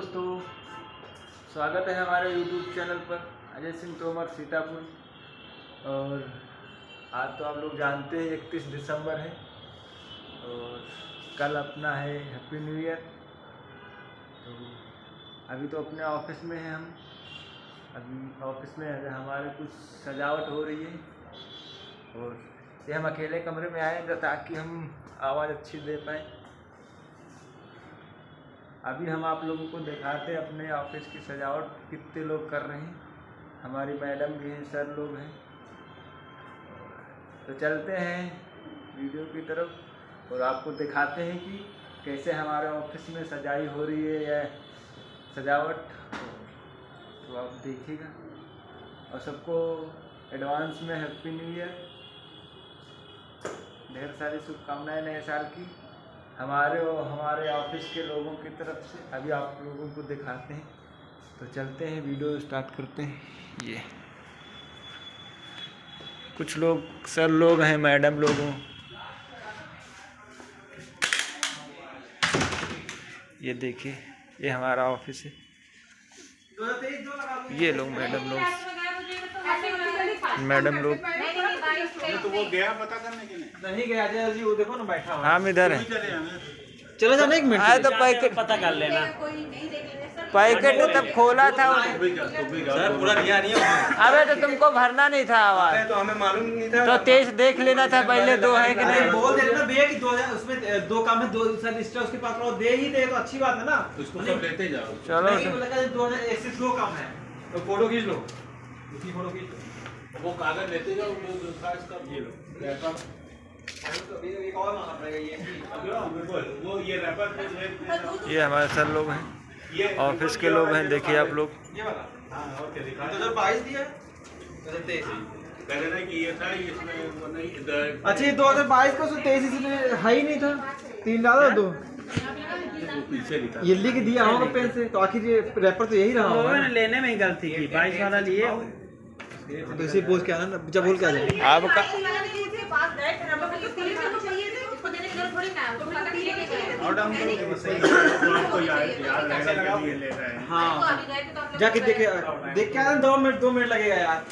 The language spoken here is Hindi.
दोस्तों, स्वागत है हमारे YouTube चैनल पर अजय सिंह तोमर सीतापुर। और आज तो आप लोग जानते हैं 31 दिसंबर है और कल अपना है हैप्पी न्यू ईयर। तो अभी तो अपने ऑफिस में हैं हम। अभी ऑफिस में हमारे कुछ सजावट हो रही है और ये हम अकेले कमरे में आए ताकि हम आवाज़ अच्छी दे पाएँ। अभी हम आप लोगों को दिखाते हैं अपने ऑफिस की सजावट कितने लोग कर रहे हैं। हमारी मैडम भी हैं, सर लोग हैं। तो चलते हैं वीडियो की तरफ और आपको दिखाते हैं कि कैसे हमारे ऑफिस में सजाई हो रही है या सजावट। तो आप देखिएगा और सबको एडवांस में हैप्पी न्यू ईयर, ढेर सारी शुभकामनाएं नए साल की हमारे और हमारे ऑफिस के लोगों की तरफ से। अभी आप लोगों को दिखाते हैं, तो चलते हैं वीडियो स्टार्ट करते हैं। ये कुछ लोग सर लोग हैं, मैडम लोग हैं। ये देखिए, ये हमारा ऑफिस है। ये लोग मैडम लोग तो वो गया पता करने के लिए नहीं गया जी, वो देखो ना बैठा हुआ। हम इधर है। चलो जाने एक मिनट आए तो पैकेट पता कर लेना। पैकेट तब खोला था। सर पूरा दिया नहीं है। अबे तो तुमको भरना नहीं था आवाज, तो हमें मालूम नहीं था। तो तेज देख लेना था पहले दो है कि नहीं। बोल दे ना भैया कि 2000 उसमें दो काम है, दो सर लिस्ट उसके पास और दे ही दे तो अच्छी बात है ना। उसको सब लेते जाओ। चलो नहीं लगा 2001 से दो काम है तो फोटो खींच लो, उसकी फोटो खींच लो। वो कागज लेते जाओ, वो दूसरा इसका ये लो रैपर। तो एक और मांगना पड़ेगा ये। वो ये रैपर ये हमारे सर लोग हैं, ऑफिस के लोग हैं। देखिए आप लोग, ये वाला हां और क्या दिखा 2022 दिया 2023 कह रहे कि ये था, इसमें वो नहीं इधर। अच्छा ये 2022 का 23 इसमें है ही नहीं था। 3 डाला दो पीछे लिखा ये लिख दिया होगा पेन से, तो आखिर ये रैपर तो यही रहा होगा। लेने में ही गलती की 22 वाला लिए तो इसे बोल के आना ना, जब बोल के आ जाए आपका और डाउन करो सही आपको याद रहेगा कि ये ले रहे हैं। हाँ जाके देख के आना। 2 मिनट लगेगा यार।